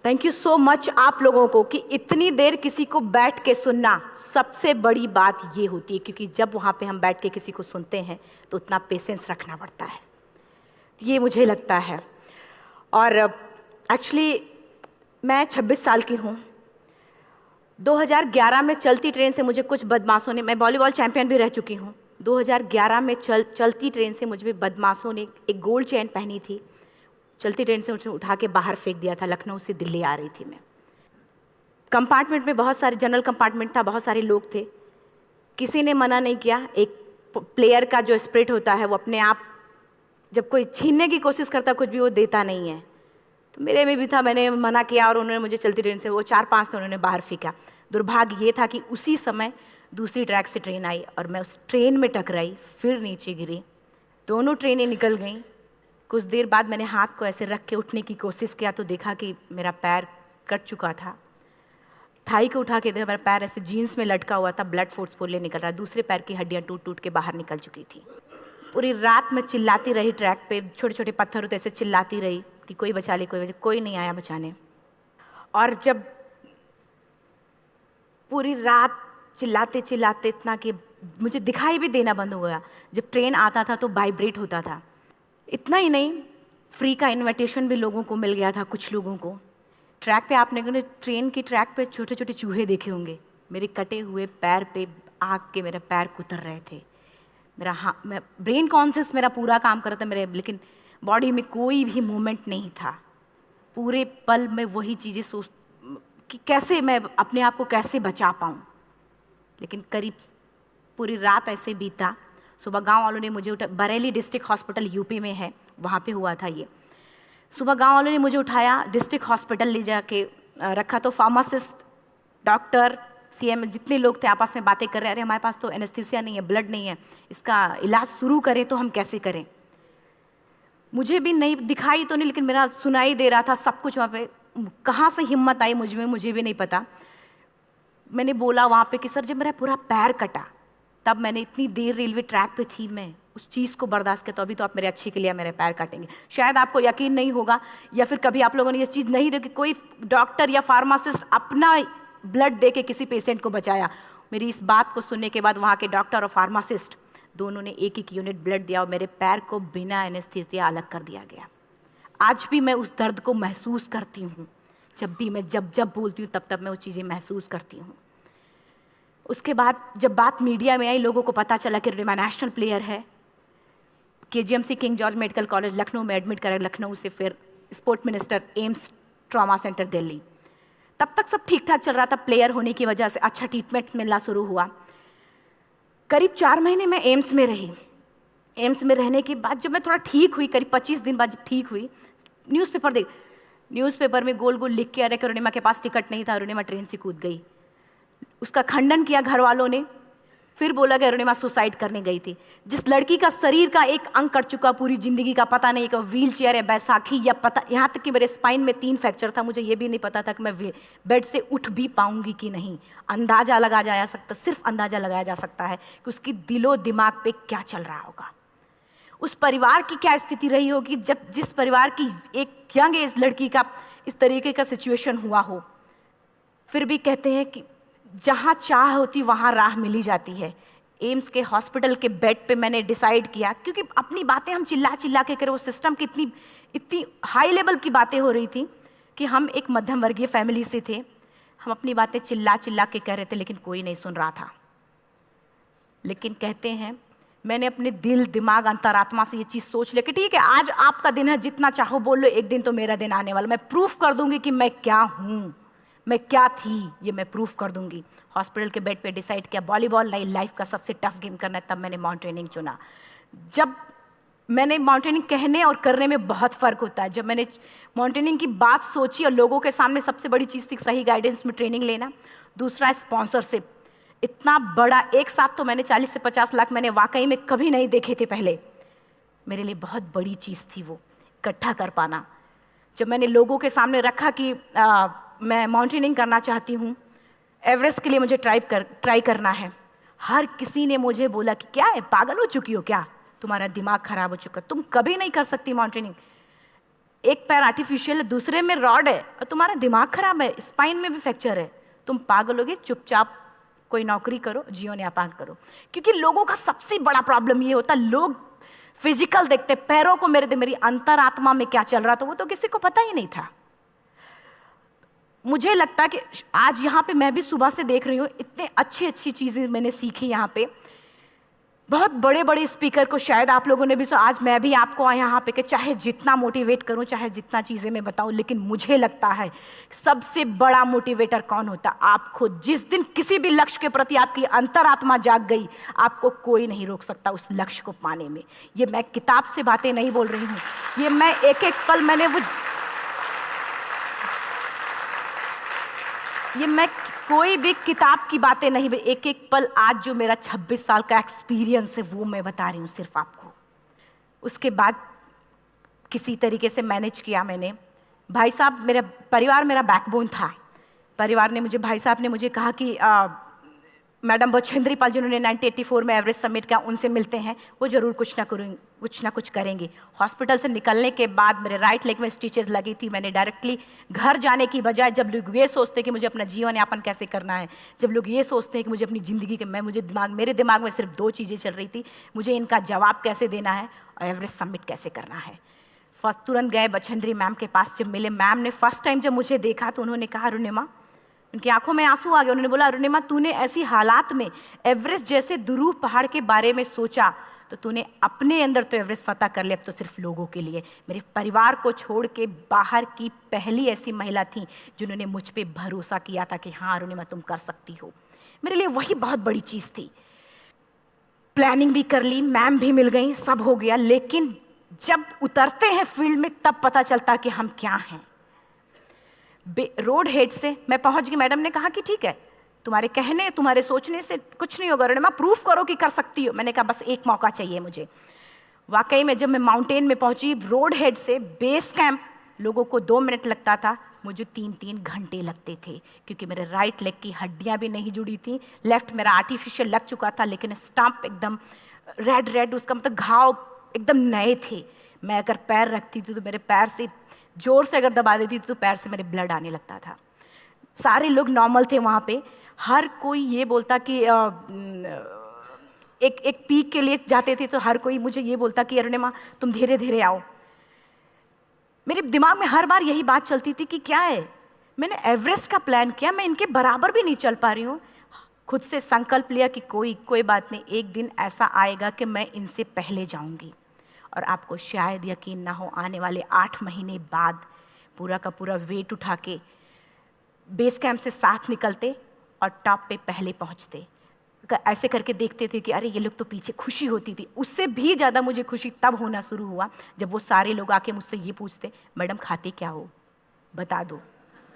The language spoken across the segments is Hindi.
थैंक यू सो मच आप लोगों को कि इतनी देर किसी को बैठ के सुनना सबसे बड़ी बात ये होती है, क्योंकि जब वहाँ पे हम बैठ के किसी को सुनते हैं तो उतना पेशेंस रखना पड़ता है, ये मुझे लगता है। और एक्चुअली मैं 26 साल की हूँ। 2011 में चलती ट्रेन से मुझे कुछ बदमाशों ने, मैं वॉलीबॉल चैंपियन भी रह चुकी हूँ, 2011 में चलती ट्रेन से मुझे बदमाशों ने एक गोल्ड चेन पहनी थी, चलती ट्रेन से मुझे उठा के बाहर फेंक दिया था। लखनऊ से दिल्ली आ रही थी मैं। कंपार्टमेंट में बहुत सारे, जनरल कंपार्टमेंट था, बहुत सारे लोग थे, किसी ने मना नहीं किया। एक प्लेयर का जो स्पिरिट होता है वो अपने आप, जब कोई छीनने की कोशिश करता कुछ भी, वो देता नहीं है, तो मेरे में भी था। मैंने मना किया और उन्होंने मुझे चलती ट्रेन से, वो 4-5 थे, उन्होंने बाहर फेंका। दुर्भाग्य ये था कि उसी समय दूसरी ट्रैक से ट्रेन आई और मैं उस ट्रेन में टकराई, फिर नीचे गिरी, दोनों ट्रेनें निकल गईं। कुछ देर बाद मैंने हाथ को ऐसे रख के उठने की कोशिश किया तो देखा कि मेरा पैर कट चुका था। थाई को उठा के देखा, मेरा पैर ऐसे जीन्स में लटका हुआ था, ब्लड फोर्सफुली निकल रहा, दूसरे पैर की हड्डियाँ टूट टूट के बाहर निकल चुकी थी। पूरी रात मैं चिल्लाती रही ट्रैक पे, छोटे छोटे पत्थर होते ऐसे चिल्लाती रही कि कोई बचा ले, कोई नहीं आया बचाने। और जब पूरी रात चिल्लाते चिल्लाते इतना कि मुझे दिखाई भी देना बंद हो गया, जब ट्रेन आता था तो वाइब्रेट होता था। इतना ही नहीं, फ्री का इनविटेशन भी लोगों को मिल गया था, कुछ लोगों को। ट्रैक पे आपने ट्रेन की ट्रैक पे छोटे छोटे चूहे देखे होंगे, मेरे कटे हुए पैर पे आग के मेरे पैर कुतर रहे थे। मैं ब्रेन कॉन्शियस मेरा पूरा काम कर रहा था मेरे, लेकिन बॉडी में कोई भी मूवमेंट नहीं था। पूरे पल में वही चीज़ें सोच कि कैसे मैं अपने आप को कैसे बचा पाऊँ। लेकिन करीब पूरी रात ऐसे बीता। सुबह गांव वालों ने मुझे बरेली डिस्ट्रिक्ट हॉस्पिटल यूपी में है, वहाँ पे हुआ था ये। सुबह गांव वालों ने मुझे उठाया, डिस्ट्रिक्ट हॉस्पिटल ले जाके रखा, तो फार्मासिस्ट, डॉक्टर, सीएम जितने लोग थे आपस में बातें कर रहे, अरे हमारे पास तो एनेस्थीसिया नहीं है, ब्लड नहीं है, इसका इलाज शुरू करें तो हम कैसे करें। मुझे भी नहीं दिखाई तो नहीं, लेकिन मेरा सुनाई दे रहा था सब कुछ वहाँ पे। कहाँ से हिम्मत आई मुझ में, मुझे भी नहीं पता। मैंने बोला वहाँ पे कि सर जब मेरा पूरा पैर कटा, तब मैंने इतनी देर रेलवे ट्रैक पे थी, मैं उस चीज़ को बर्दाश्त किया, तो अभी तो आप मेरे अच्छे के लिए मेरे पैर काटेंगे। शायद आपको यकीन नहीं होगा, या फिर कभी आप लोगों ने ये चीज़ नहीं देखी, कोई डॉक्टर या फार्मासिस्ट अपना ब्लड दे के किसी पेशेंट को बचाया। मेरी इस बात को सुनने के बाद वहाँ के डॉक्टर और फार्मासिस्ट दोनों ने एक एक यूनिट ब्लड दिया और मेरे पैर को बिना एनेस्थीसिया अलग कर दिया गया। आज भी मैं उस दर्द को महसूस करती हूँ। जब भी मैं जब बोलती हूँ तब मैं वो चीज़ें महसूस करती हूँ। उसके बाद जब बात मीडिया में आई, लोगों को पता चला कि रिमा नेशनल प्लेयर है, KGMC king George medical college Lucknow में एडमिट करा, लखनऊ से फिर sport minister, AIIMS trauma centre Delhi. तब तक सब ठीक ठाक चल रहा था, प्लेयर होने की वजह से अच्छा ट्रीटमेंट मिलना शुरू हुआ। करीब 4 महीने मैं एम्स में रही। एम्स में रहने के बाद जब मैं थोड़ा ठीक हुई, करीब 25 दिन बाद जब ठीक हुई, न्यूज़पेपर में गोल गोल लिख के आ रहे कि अरुणिमा के पास टिकट नहीं था, अरुणिमा ट्रेन से कूद गई। उसका खंडन किया घर वालों ने, फिर बोला कि अरुणिमा सुसाइड करने गई थी। जिस लड़की का शरीर का एक अंग कट चुका, पूरी जिंदगी का पता नहीं कि व्हील चेयर है, बैसाखी या पता, यहाँ तक कि मेरे स्पाइन में 3 फ्रैक्चर था, मुझे ये भी नहीं पता था कि मैं बेड से उठ भी पाऊंगी कि नहीं। अंदाजा लगाया जा सकता, सिर्फ अंदाजा लगाया जा सकता है कि उसकी दिलो दिमाग पे क्या चल रहा होगा, उस परिवार की क्या स्थिति रही होगी जब जिस परिवार की एक यंग एज लड़की का इस तरीके का सिचुएशन हुआ हो। फिर भी कहते हैं कि जहाँ चाह होती वहाँ राह मिली जाती है। एम्स के हॉस्पिटल के बेड पे मैंने डिसाइड किया, क्योंकि अपनी बातें हम चिल्ला चिल्ला के करें, वो सिस्टम की इतनी हाई लेवल की बातें हो रही थी कि हम एक मध्यम वर्गीय फैमिली से थे, हम अपनी बातें चिल्ला चिल्ला के कह रहे थे, लेकिन कोई नहीं सुन रहा था। लेकिन कहते हैं मैंने अपने दिल दिमाग अंतरात्मा से ये चीज़ सोच लिया कि ठीक है, आज आपका दिन है, जितना चाहो बोल लो, एक दिन तो मेरा दिन आने वाला, मैं प्रूफ कर दूंगी कि मैं क्या हूँ, मैं क्या थी, ये मैं प्रूफ कर दूंगी। हॉस्पिटल के बेड पे डिसाइड किया वॉलीबॉल लाइफ का सबसे टफ गेम करना है, तब मैंने माउंटेनिंग चुना। जब मैंने माउंटेनिंग कहने और करने में बहुत फ़र्क होता है। जब मैंने माउंटेनिंग की बात सोची और लोगों के सामने, सबसे बड़ी चीज़ थी सही गाइडेंस में ट्रेनिंग लेना, दूसरा स्पॉन्सरशिप। इतना बड़ा एक साथ तो मैंने 40 से 50 लाख मैंने वाकई में कभी नहीं देखे थे पहले। मेरे लिए बहुत बड़ी चीज़ थी वो इकट्ठा कर पाना। जब मैंने लोगों के सामने रखा कि मैं माउंटेनिंग करना चाहती हूँ, एवरेस्ट के लिए मुझे ट्राई करना है, हर किसी ने मुझे बोला कि क्या है, पागल हो चुकी हो क्या, तुम्हारा दिमाग खराब हो चुका, तुम कभी नहीं कर सकती माउंटेनिंग। एक पैर आर्टिफिशियल है, दूसरे में रॉड है, और तुम्हारा दिमाग खराब है, स्पाइन में भी फ्रैक्चर है, तुम पागल होगे, चुपचाप कोई नौकरी करो, जीवन यापन करो। क्योंकि लोगों का सबसे बड़ा प्रॉब्लम ये होता है, लोग फिजिकल देखते, पैरों को मेरी अंतरात्मा में क्या चल रहा था वो तो किसी को पता ही नहीं था। मुझे लगता है कि आज यहाँ पे मैं भी सुबह से देख रही हूँ, इतने अच्छी अच्छी चीज़ें मैंने सीखी यहाँ पे। बहुत बड़े बड़े स्पीकर को शायद आप लोगों ने भी सुना, आज मैं भी आपको यहाँ पे कि चाहे जितना मोटिवेट करूँ, चाहे जितना चीज़ें मैं बताऊँ, लेकिन मुझे लगता है सबसे बड़ा मोटिवेटर कौन होता? आप खुद। जिस दिन किसी भी लक्ष्य के प्रति आपकी अंतरात्मा जाग गई, आपको कोई नहीं रोक सकता उस लक्ष्य को पाने में। ये मैं किताब से बातें नहीं बोल रही हूँ, ये मैं एक एक पल मैंने ये मैं कोई भी किताब की बातें नहीं, एक एक पल आज जो मेरा 26 साल का एक्सपीरियंस है वो मैं बता रही हूँ सिर्फ आपको। उसके बाद किसी तरीके से मैनेज किया मैंने। भाई साहब, मेरा परिवार मेरा बैकबोन था। परिवार ने मुझे, भाई साहब ने मुझे कहा कि मैडम बछेंद्री पाल जिन्होंने 1984 में एवरेस्ट समिट किया, उनसे मिलते हैं, वो जरूर कुछ ना कुछ करेंगे। हॉस्पिटल से निकलने के बाद मेरे राइट लेग में स्टिचेस लगी थी। मैंने डायरेक्टली घर जाने की बजाय, जब लोग ये सोचते हैं कि मुझे अपना जीवन यापन कैसे करना है, जब लोग ये सोचते हैं कि मुझे अपनी ज़िंदगी के मेरे दिमाग में सिर्फ 2 चीज़ें चल रही थी, मुझे इनका जवाब कैसे देना है और एवरेस्ट समिट कैसे करना है। फर्स्ट तुरंत गए बछेंद्री मैम के पास। जब मिले, मैम ने फर्स्ट टाइम जब मुझे देखा तो उन्होंने कहा, अरुणिमा, उनकी आंखों में आंसू आ गए। उन्होंने बोला, अरुणिमा, तूने ऐसी हालात में एवरेस्ट जैसे दुरूह पहाड़ के बारे में सोचा तो तूने अपने अंदर तो एवरेस्ट फतह कर लिया, अब तो सिर्फ लोगों के लिए। मेरे परिवार को छोड़ के बाहर की पहली ऐसी महिला थी जिन्होंने मुझ पे भरोसा किया था कि हाँ अरुणिमा, तुम कर सकती हो। मेरे लिए वही बहुत बड़ी चीज़ थी। प्लानिंग भी कर ली, मैम भी मिल गई, सब हो गया। लेकिन जब उतरते हैं फील्ड में तब पता चलता कि हम क्या हैं। रोड हेड से मैं पहुंच गई। मैडम ने कहा कि ठीक है, तुम्हारे कहने, तुम्हारे सोचने से कुछ नहीं होगा अरुणिमा, प्रूफ करो कि कर सकती हो। मैंने कहा बस एक मौका चाहिए मुझे। वाकई में जब मैं माउंटेन में पहुंची, रोड हेड से बेस कैंप लोगों को 2 मिनट लगता था, मुझे 3-3 घंटे लगते थे, क्योंकि मेरे राइट लेग की हड्डियां भी नहीं जुड़ी थी। लेफ्ट मेरा आर्टिफिशियल लग चुका था, लेकिन स्टंप एकदम रेड, उसका मतलब घाव एकदम नए थे। मैं अगर पैर रखती थी तो मेरे पैर से जोर से अगर दबा देती थी तो पैर से मेरे ब्लड आने लगता था। सारे लोग नॉर्मल थे वहाँ पे। हर कोई ये बोलता कि एक पीक के लिए जाते थे तो हर कोई मुझे ये बोलता कि अरुणिमा, तुम धीरे धीरे आओ। मेरे दिमाग में हर बार यही बात चलती थी कि क्या है, मैंने एवरेस्ट का प्लान किया, मैं इनके बराबर भी नहीं चल पा रही हूँ। खुद से संकल्प लिया कि कोई बात नहीं, एक दिन ऐसा आएगा कि मैं इनसे पहले जाऊँगी। और आपको शायद यकीन ना हो, आने वाले 8 महीने बाद पूरा का पूरा वेट उठा के बेस कैंप से साथ निकलते और टॉप पे पहले पहुंचते। ऐसे करके देखते थे कि अरे ये लोग तो पीछे। खुशी होती थी। उससे भी ज़्यादा मुझे खुशी तब होना शुरू हुआ जब वो सारे लोग आके मुझसे ये पूछते, मैडम खाते क्या हो, बता दो,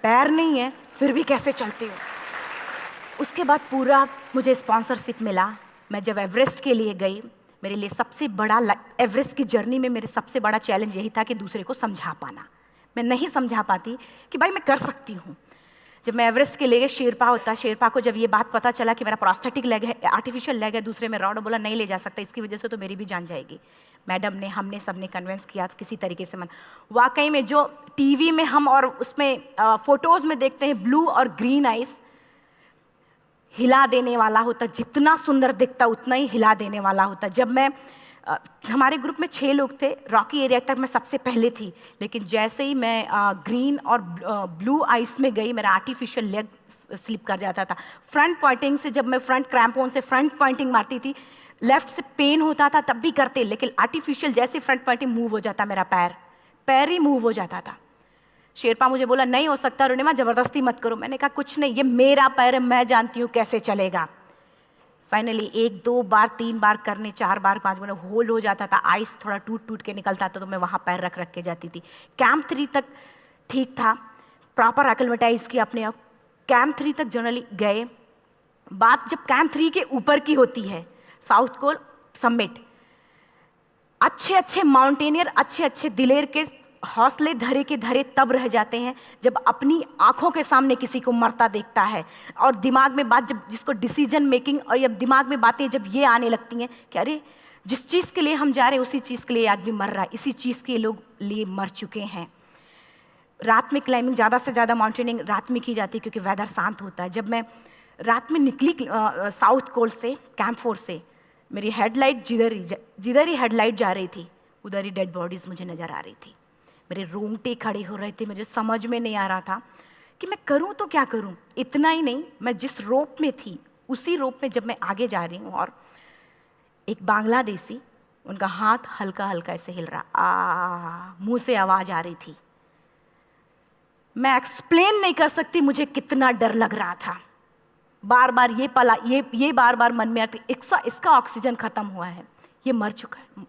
पैर नहीं है फिर भी कैसे चलते हो। उसके बाद पूरा मुझे स्पॉन्सरशिप मिला। मैं जब एवरेस्ट के लिए गई, मेरे लिए सबसे बड़ा, एवरेस्ट की जर्नी में मेरे सबसे बड़ा चैलेंज यही था कि दूसरे को समझा पाना। मैं नहीं समझा पाती कि भाई मैं कर सकती हूँ। जब मैं एवरेस्ट के लिए गई, शेरपा होता, शेरपा को जब ये बात पता चला कि मेरा प्रोस्थेटिक लेग है, आर्टिफिशियल लेग है, दूसरे में रॉड, बोला नहीं ले जा सकता, इसकी वजह से तो मेरी भी जान जाएगी। मैडम ने, हमने सबने कन्विंस किया किसी तरीके से। मन वाकई में जो टीवी में हम और उसमें फोटोज़ में देखते हैं, ब्लू और ग्रीन आइस, हिला देने वाला होता। जितना सुंदर दिखता उतना ही हिला देने वाला होता। जब मैं हमारे ग्रुप में 6 लोग थे, रॉकी एरिया तक मैं सबसे पहले थी, लेकिन जैसे ही मैं ग्रीन और ब्लू आइस में गई, मेरा आर्टिफिशियल लेग स्लिप कर जाता था। फ्रंट पॉइंटिंग से, जब मैं फ्रंट क्रैम्पोन से फ्रंट पॉइंटिंग मारती थी, लेफ्ट से पेन होता था तब भी करते, लेकिन आर्टिफिशियल जैसे फ्रंट पॉइंटिंग मूव हो जाता, मेरा पैर ही मूव हो जाता था। शेरपा मुझे बोला नहीं हो सकता अरुणिमा, जबरदस्ती मत करो। मैंने कहा कुछ नहीं, ये मेरा पैर है, मैं जानती हूँ कैसे चलेगा। फाइनली 1, 2 बार, 3 बार करने, 4 बार, 5 बार होल हो जाता था। आइस थोड़ा टूट के निकलता था तो मैं वहाँ पैर रख के जाती थी। कैंप 3 तक ठीक था, प्रॉपर एक्लेमेटाइज किया अपने आप। कैंप 3 तक जनरली गए। बात जब कैंप 3 के ऊपर की होती है, साउथ कोल समिट, अच्छे माउंटेनियर, अच्छे दिलेर के हौसले धरे के धरे तब रह जाते हैं जब अपनी आंखों के सामने किसी को मरता देखता है, और दिमाग में बात, जब जिसको डिसीजन मेकिंग, और जब दिमाग में बातें जब ये आने लगती हैं कि अरे जिस चीज़ के लिए हम जा रहे हैं उसी चीज़ के लिए आदमी मर रहा है, इसी चीज़ के लोग लिए मर चुके हैं। रात में क्लाइंबिंग, ज़्यादा से ज़्यादा माउंटेनिंग रात में की जाती है क्योंकि वेदर शांत होता है। जब मैं रात में निकली साउथ कोल से, कैंप 4 से, मेरी हेडलाइट जिधर ही हेडलाइट जा रही थी उधर ही डेड बॉडीज़ मुझे नज़र आ रही थी। मेरे रोंगटे खड़े हो रहे थे, मुझे समझ में नहीं आ रहा था कि मैं करूं तो क्या करूं। इतना ही नहीं, मैं जिस रोप में थी उसी रोप में जब मैं आगे जा रही हूं और एक बांग्लादेशी, उनका हाथ हल्का हल्का ऐसे हिल रहा, मुंह से आवाज़ आ रही थी। मैं एक्सप्लेन नहीं कर सकती मुझे कितना डर लग रहा था। बार बार ये बार बार मन में आती, इसका ऑक्सीजन खत्म हुआ है, ये मर चुका है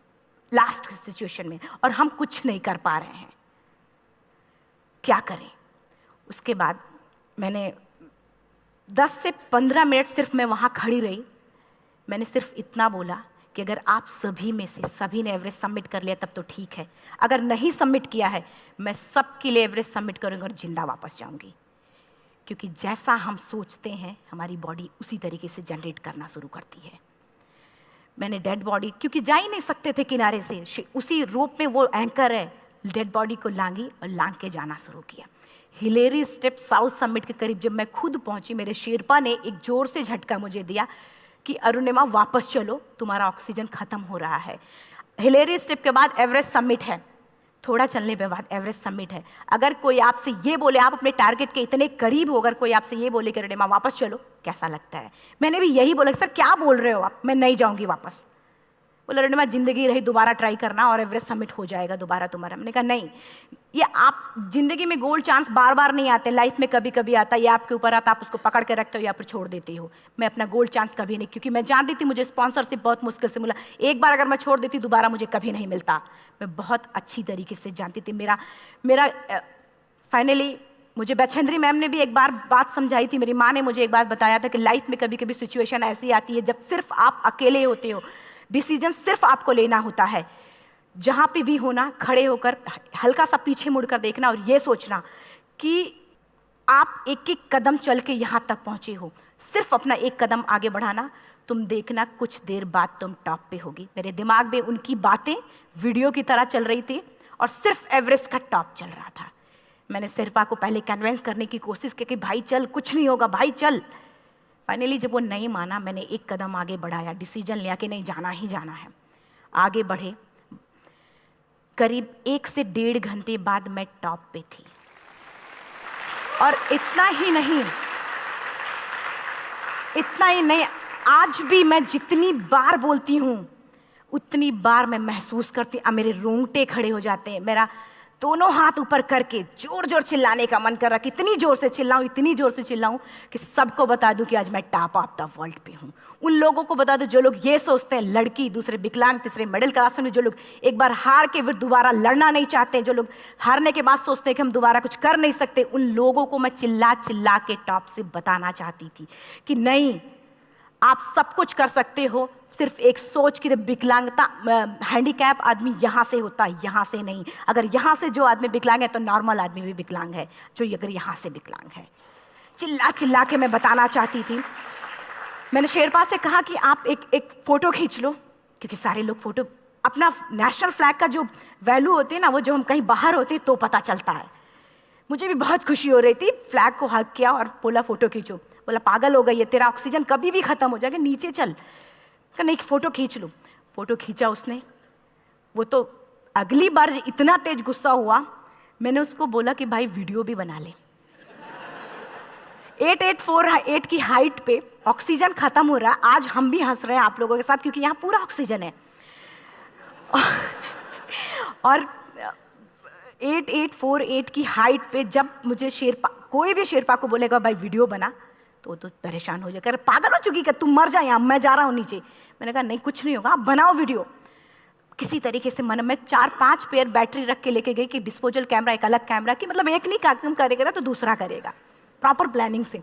लास्ट सिचुएशन में, और हम कुछ नहीं कर पा रहे हैं, क्या करें। उसके बाद मैंने 10 से 15 मिनट सिर्फ मैं वहाँ खड़ी रही। मैंने सिर्फ इतना बोला कि अगर आप सभी में से सभी ने एवरेस्ट सबमिट कर लिया तब तो ठीक है, अगर नहीं सबमिट किया है मैं सबके लिए एवरेस्ट सबमिट करूँगी और जिंदा वापस जाऊँगी। क्योंकि जैसा हम सोचते हैं हमारी बॉडी उसी तरीके से जनरेट करना शुरू करती है। मैंने डेड बॉडी, क्योंकि जा ही नहीं सकते थे किनारे से, उसी रोप में वो एंकर है, डेड बॉडी को लांगी और लांग के जाना शुरू किया। हिलेरी स्टेप साउथ समिट के करीब जब मैं खुद पहुंची, मेरे शेरपा ने एक जोर से झटका मुझे दिया कि अरुणिमा वापस चलो, तुम्हारा ऑक्सीजन खत्म हो रहा है। हिलेरी स्टेप के बाद एवरेस्ट समिट है, थोड़ा चलने के बाद एवरेस्ट समिट है। अगर कोई आपसे ये बोले, आप अपने टारगेट के इतने करीब हो, अगर कोई आपसे ये बोले कि अरुणिमा वापस चलो, कैसा लगता है? मैंने भी यही बोला, सर क्या बोल रहे हो आप, मैं नहीं जाऊंगी वापस। बोला अरुणिमा जिंदगी रही, दोबारा ट्राई करना और एवरेस्ट समिट हो जाएगा दोबारा तुम्हारा। मैंने कहा नहीं, ये आप जिंदगी में गोल्ड चांस बार बार नहीं आते, लाइफ में कभी कभी आता है, ये आपके ऊपर आता, आप उसको पकड़ के रखते हो या फिर छोड़ देते हो। मैं अपना गोल्ड चांस कभी नहीं, क्योंकि मैं जानती थी मुझे स्पॉन्सरशिप बहुत मुश्किल से मिला, एक बार अगर मैं छोड़ देती दोबारा मुझे कभी नहीं मिलता। मैं बहुत अच्छी तरीके से जानती थी। मेरा फाइनली मुझे बछेंद्री मैम ने भी एक बार बात समझाई थी, मेरी माँ ने मुझे एक बात बताया था कि लाइफ में कभी कभी सिचुएशन ऐसी आती है जब सिर्फ आप अकेले होते हो, डिसीजन सिर्फ आपको लेना होता है। जहाँ पे भी होना, खड़े होकर हल्का सा पीछे मुड़कर देखना और ये सोचना कि आप एक एक कदम चल के यहाँ तक पहुँचे हो, सिर्फ अपना एक कदम आगे बढ़ाना, तुम देखना कुछ देर बाद तुम टॉप पे होगी। मेरे दिमाग में उनकी बातें वीडियो की तरह चल रही थी और सिर्फ एवरेस्ट का टॉप चल रहा था। मैंने शेरपा को पहले कन्विंस करने की कोशिश की कि भाई चल, कुछ नहीं होगा भाई चल। फाइनली जब वो नहीं माना, मैंने एक कदम आगे बढ़ाया, डिसीजन लिया कि नहीं, जाना ही जाना है। आगे बढ़े, करीब 1 से 1.5 घंटे बाद मैं टॉप पे थी। और इतना ही नहीं, आज भी मैं जितनी बार बोलती हूँ उतनी बार मैं महसूस करती हूँ, मेरे रोंगटे खड़े हो जाते हैं, मेरा दोनों हाथ ऊपर करके जोर जोर चिल्लाने का मन कर रहा, कितनी जोर से चिल्लाऊं कि सबको बता दूं कि आज मैं टॉप ऑफ द वर्ल्ड पे हूं। उन लोगों को बता दूं जो लोग ये सोचते हैं, लड़की, दूसरे विकलांग, तीसरे मिडिल क्लास में, जो लोग एक बार हार के फिर दोबारा लड़ना नहीं चाहते, जो लोग हारने के बाद सोचते हैं कि हम दोबारा कुछ कर नहीं सकते, उन लोगों को मैं चिल्ला चिल्ला के टॉप से बताना चाहती थी कि नहीं, आप सब कुछ कर सकते हो। सिर्फ एक सोच की विकलांगता, हैंडीकैप आदमी यहाँ से होता है, यहाँ से नहीं। अगर यहाँ से जो आदमी विकलांग है तो नॉर्मल आदमी भी विकलांग है, जो अगर यहाँ से विकलांग है। चिल्ला चिल्ला के मैं बताना चाहती थी। मैंने शेरपा से कहा कि आप एक फ़ोटो खींच लो, क्योंकि सारे लोग फ़ोटो, अपना नेशनल फ्लैग का जो वैल्यू होती है ना, वो जो हम कहीं बाहर होते हैं तो पता चलता है। मुझे भी बहुत खुशी हो रही थी, फ्लैग को हग किया और बोला फ़ोटो खींचो। बोला पागल हो गई है, तेरा ऑक्सीजन कभी भी ख़त्म हो जाएगा, नीचे चल। नहीं, फ़ोटो खींच लो। फ़ोटो खींचा उसने। वो तो अगली बार इतना तेज गुस्सा हुआ, मैंने उसको बोला कि भाई वीडियो भी बना ले। 8848 की हाइट पे ऑक्सीजन खत्म हो रहा है। आज हम भी हंस रहे हैं आप लोगों के साथ, क्योंकि यहाँ पूरा ऑक्सीजन है। और 8848 की हाइट पे जब मुझे शेरपा, कोई भी शेरपा को बोलेगा भाई वीडियो बना, तो परेशान हो जाएगा, पागल हो चुकी क्या, तुम मर जाए, यहाँ मैं जा रहा हूँ नीचे। मैंने कहा नहीं, कुछ नहीं होगा, आप बनाओ वीडियो। किसी तरीके से मैं 4-5 पेयर बैटरी रख के लेके गई कि डिस्पोजल कैमरा, एक अलग कैमरा की, मतलब एक नहीं काम करेगा तो दूसरा करेगा, प्रॉपर प्लानिंग से।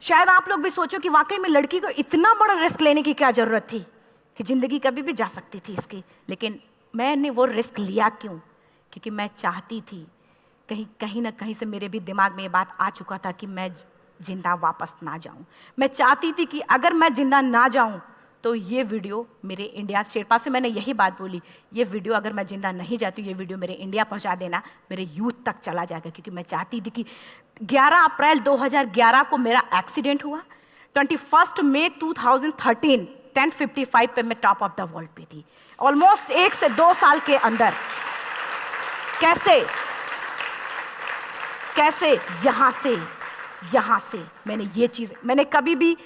शायद आप लोग भी सोचो कि वाकई में लड़की को इतना बड़ा रिस्क लेने की क्या जरूरत थी, कि जिंदगी कभी भी जा सकती थी इसकी। लेकिन मैंने वो रिस्क लिया क्यों? क्योंकि मैं चाहती थी, कहीं ना कहीं से मेरे भी दिमाग में ये बात आ चुका था कि मैं जिंदा वापस ना जाऊं। मैं चाहती थी कि अगर मैं जिंदा ना जाऊं तो ये वीडियो मेरे इंडिया शेरपा से मैंने यही बात बोली, ये वीडियो अगर मैं जिंदा नहीं जाती हूँ, ये वीडियो मेरे इंडिया पहुँचा देना, मेरे यूथ तक चला जाएगा। क्योंकि मैं चाहती थी कि 11 अप्रैल 2011 को मेरा एक्सीडेंट हुआ, 21 मई 2013 10:55 पे मैं टॉप ऑफ द वर्ल्ड पे थी। ऑलमोस्ट 1 से 2 साल के अंदर कैसे यहाँ से मैंने ये चीज़, मैंने कभी भी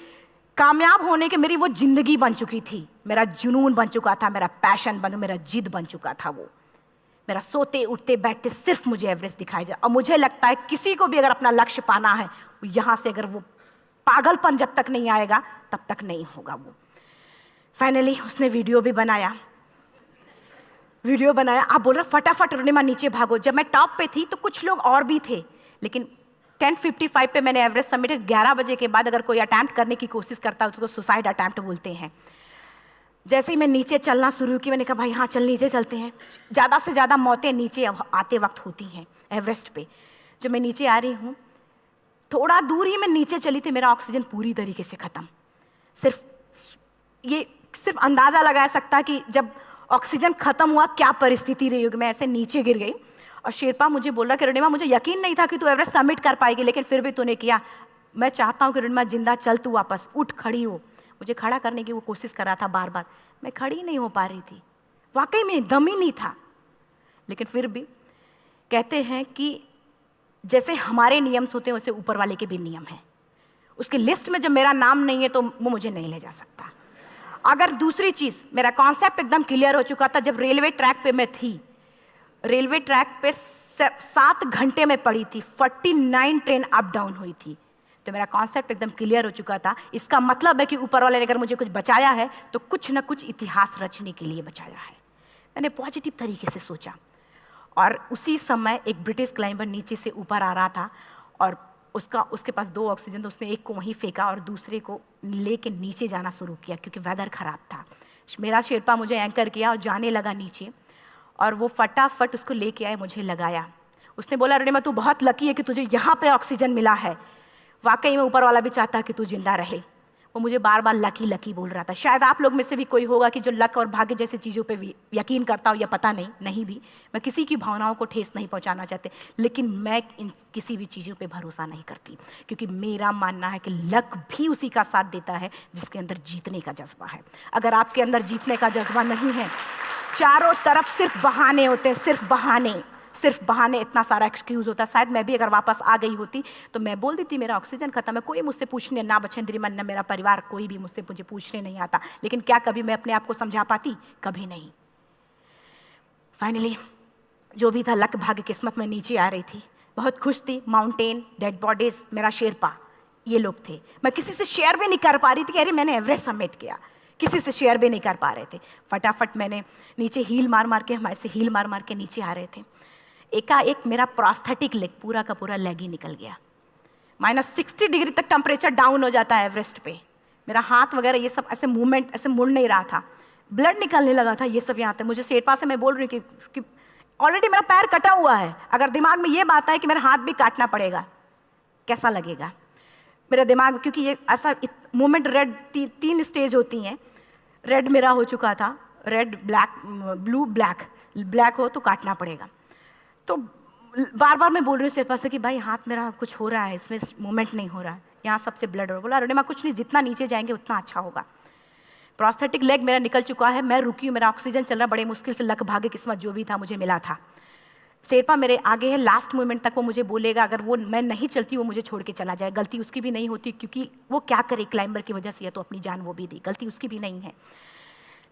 कामयाब होने के, मेरी वो जिंदगी बन चुकी थी, मेरा जुनून बन चुका था, मेरा पैशन मेरा जिद बन चुका था। वो मेरा सोते उठते बैठते सिर्फ मुझे एवरेस्ट दिखाई जाए। और मुझे लगता है किसी को भी अगर अपना लक्ष्य पाना है, यहाँ से अगर वो पागलपन जब तक नहीं आएगा तब तक नहीं होगा। वो फाइनली उसने वीडियो बनाया। आप बोल रहे फटाफट रोनिमा नीचे भागो। जब मैं टॉप पे थी तो कुछ लोग और भी थे, लेकिन 10:55 पे मैंने एवरेस्ट समिट, 11 बजे के बाद अगर कोई अटैम्प्ट करने की कोशिश करता है उसको सुसाइड अटैम्प्ट बोलते हैं। जैसे ही मैं नीचे चलना शुरू की, मैंने कहा भाई हाँ चल नीचे चलते हैं। ज़्यादा से ज़्यादा मौतें नीचे आते वक्त होती हैं एवरेस्ट पे। जब मैं नीचे आ रही हूँ, थोड़ा दूर ही मैं नीचे चली थी, मेरा ऑक्सीजन पूरी तरीके से ख़त्म। सिर्फ अंदाज़ा लगा सकता कि जब ऑक्सीजन ख़त्म हुआ क्या परिस्थिति रही होगी। मैं ऐसे नीचे गिर गई और शेरपा मुझे बोल रहा कि रोनिमा मुझे यकीन नहीं था कि तू एवरेस्ट सबमिट कर पाएगी, लेकिन फिर भी तूने किया। मैं चाहता हूँ कि रोनिमा जिंदा चल, तू वापस उठ, खड़ी हो। मुझे खड़ा करने की वो कोशिश कर रहा था बार बार, मैं खड़ी नहीं हो पा रही थी, वाकई में दम ही नहीं था। लेकिन फिर भी कहते हैं कि जैसे हमारे नियम होते हैं वैसे ऊपर वाले के भी नियम हैं। उसकी लिस्ट में जब मेरा नाम नहीं है तो वो मुझे नहीं ले जा सकता। अगर दूसरी चीज़, मेरा कॉन्सेप्ट एकदम क्लियर हो चुका था। जब रेलवे ट्रैक पे मैं थी, रेलवे ट्रैक पे 7 घंटे में पड़ी थी, 49 ट्रेन अप डाउन हुई थी, तो मेरा कॉन्सेप्ट एकदम क्लियर हो चुका था। इसका मतलब है कि ऊपर वाले ने अगर मुझे कुछ बचाया है तो कुछ ना कुछ इतिहास रचने के लिए बचाया है। मैंने पॉजिटिव तरीके से सोचा। और उसी समय एक ब्रिटिश क्लाइंबर नीचे से ऊपर आ रहा था और उसके पास 2 ऑक्सीजन, तो उसने एक को वहीं फेंका और दूसरे को लेके नीचे जाना शुरू किया क्योंकि वेदर ख़राब था। मेरा शेरपा मुझे एंकर किया और जाने लगा नीचे, और वो फटाफट उसको लेके आए, मुझे लगाया। उसने बोला रोनिमा तू बहुत लकी है कि तुझे यहाँ पे ऑक्सीजन मिला है। वाकई में ऊपर वाला भी चाहता है कि तू जिंदा रहे। वो मुझे बार बार लकी लकी बोल रहा था। शायद आप लोग में से भी कोई होगा कि जो लक और भाग्य जैसी चीज़ों पे यकीन करता हो, या पता नहीं भी। मैं किसी की भावनाओं को ठेस नहीं पहुंचाना चाहते, लेकिन मैं इन किसी भी चीज़ों पे भरोसा नहीं करती, क्योंकि मेरा मानना है कि लक भी उसी का साथ देता है जिसके अंदर जीतने का जज्बा है। अगर आपके अंदर जीतने का जज्बा नहीं है, चारों तरफ सिर्फ बहाने होते हैं, सिर्फ बहाने, इतना सारा एक्सक्यूज़ होता है। शायद मैं भी अगर वापस आ गई होती तो मैं बोल देती मेरा ऑक्सीजन खत्म है, कोई मुझसे पूछने ना बछेंद्री मन ना मेरा परिवार, कोई भी मुझसे मुझे पूछने नहीं आता। लेकिन क्या कभी मैं अपने आप को समझा पाती? कभी नहीं। फाइनली जो भी था, लक भाग्य किस्मत में नीचे आ रही थी, बहुत खुश थी। माउंटेन, डेड बॉडीज, मेरा शेरपा, ये लोग थे। मैं किसी से शेयर भी नहीं कर पा रही थी कि अरे मैंने एवरेस्ट सबमिट किया, किसी से शेयर भी नहीं कर पा रहे थे। फटाफट मैंने नीचे हील मार के, हमारे से हील मार के नीचे आ रहे थे। एकाएक मेरा प्रोस्थेटिक लेग, पूरा का पूरा लेग ही निकल गया। -60 डिग्री तक टेम्परेचर डाउन हो जाता है एवरेस्ट पे। मेरा हाथ वगैरह ये सब ऐसे मूवमेंट, ऐसे मुड़ नहीं रहा था, ब्लड निकलने लगा था, ये सब यहाँ तक। मुझे शेरपा से मैं बोल रही हूँ कि ऑलरेडी मेरा पैर कटा हुआ है, अगर दिमाग में ये बात है कि मेरा हाथ भी काटना पड़ेगा, कैसा लगेगा मेरा दिमाग। क्योंकि ये ऐसा मूवमेंट, रेड 3 स्टेज होती हैं। रेड मेरा हो चुका था, रेड, ब्लैक, ब्लू, ब्लैक हो तो काटना पड़ेगा। तो बार बार मैं बोल रही हूँ शेरपा से कि भाई हाथ मेरा कुछ हो रहा है, इसमें मूवमेंट नहीं हो रहा है, यहाँ सबसे ब्लड हो रहा है। बोला रोनिमा कुछ नहीं, जितना नीचे जाएंगे उतना अच्छा होगा। प्रोस्थेटिक लेग मेरा निकल चुका है, मैं रुकी हूँ, मेरा ऑक्सीजन चल रहा, बड़े मुश्किल से, लक भाग्य किस्मत जो भी था मुझे मिला था। शेरपा मेरे आगे है, लास्ट मोमेंट तक वो मुझे बोलेगा, अगर वो मैं नहीं चलती वो मुझे छोड़ के चला जाए। गलती उसकी भी नहीं होती, क्योंकि वो क्या करे, क्लाइंबर की वजह से, या तो अपनी जान वो भी दी, गलती उसकी भी नहीं है।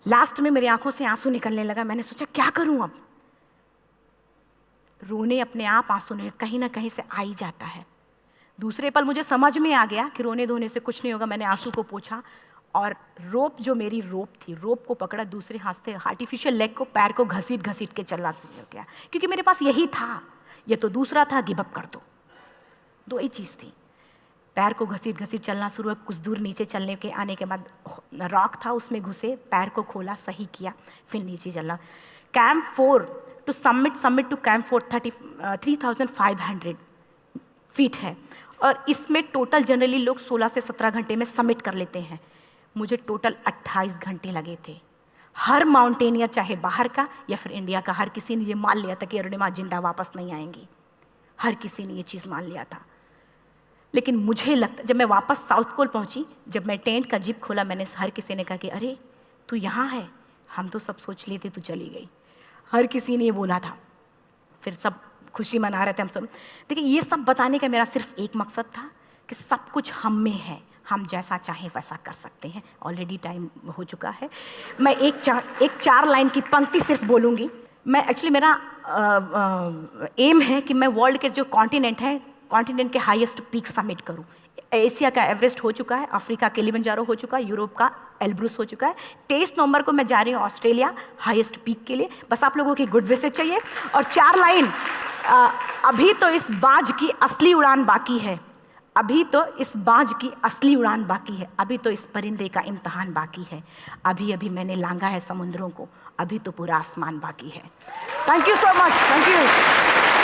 लास्ट में मेरी आंखों से आंसू निकलने लगा। मैंने सोचा क्या करूँ अब, रोने अपने आप आंसू ने कहीं ना कहीं से आ ही जाता है। दूसरे पल मुझे समझ में आ गया कि रोने धोने से कुछ नहीं होगा। मैंने आंसू को पोंछा और रोप, जो मेरी रोप थी, रोप को पकड़ा, दूसरे हाथ से आर्टिफिशियल लेग को, पैर को घसीट के चलना शुरू हो गया, क्योंकि मेरे पास यही था। ये तो दूसरा था, गिव अप कर दो ही चीज़ थी। पैर को घसीट चलना शुरू हुआ। कुछ दूर नीचे चलने के आने के बाद रॉक था, उसमें घुसे, पैर को खोला, सही किया, फिर नीचे चलना। Camp 4 to summit to camp 4 3500 feet है, और इसमें टोटल जनरली लोग 16 से 17 घंटे में सबमिट कर लेते हैं। मुझे टोटल 28 घंटे लगे थे। हर माउंटेनियर, चाहे बाहर का या फिर इंडिया का, हर किसी ने ये मान लिया था कि अरुणिमा जिंदा वापस नहीं आएंगी। हर किसी ने ये चीज़ मान लिया था। लेकिन मुझे लगता, जब मैं वापस साउथ कोल पहुंची, जब मैं टेंट का जिप खोला, मैंने हर किसी ने कहा कि अरे तू यहाँ है, हम तो सब सोच लिए थे तू चली गई। हर किसी ने ये बोला था। फिर सब खुशी मना रहे थे हम सब। देखिए, ये सब बताने का मेरा सिर्फ एक मकसद था कि सब कुछ हम में है, हम जैसा चाहें वैसा कर सकते हैं। ऑलरेडी टाइम हो चुका है। मैं एक चार लाइन की पंक्ति सिर्फ बोलूँगी। मैं एक्चुअली, मेरा एम है कि मैं वर्ल्ड के जो कॉन्टिनेंट के हाईएस्ट पीक समिट करूं। एशिया का एवरेस्ट हो चुका है, अफ्रीका किलिमंजारो हो चुका है, यूरोप का एल्ब्रुस हो चुका है। 23 नवंबर को मैं जा रही हूँ ऑस्ट्रेलिया हाईएस्ट पीक के लिए। बस आप लोगों की गुड विशेस चाहिए। और 4 लाइन, अभी तो इस बाज की असली उड़ान बाकी है, अभी तो इस बाज की असली उड़ान बाकी है, अभी तो इस परिंदे का इम्तहान बाकी है, अभी अभी मैंने लांघा है समुद्रों को, अभी तो पूरा आसमान बाकी है। Thank you so much. Thank you.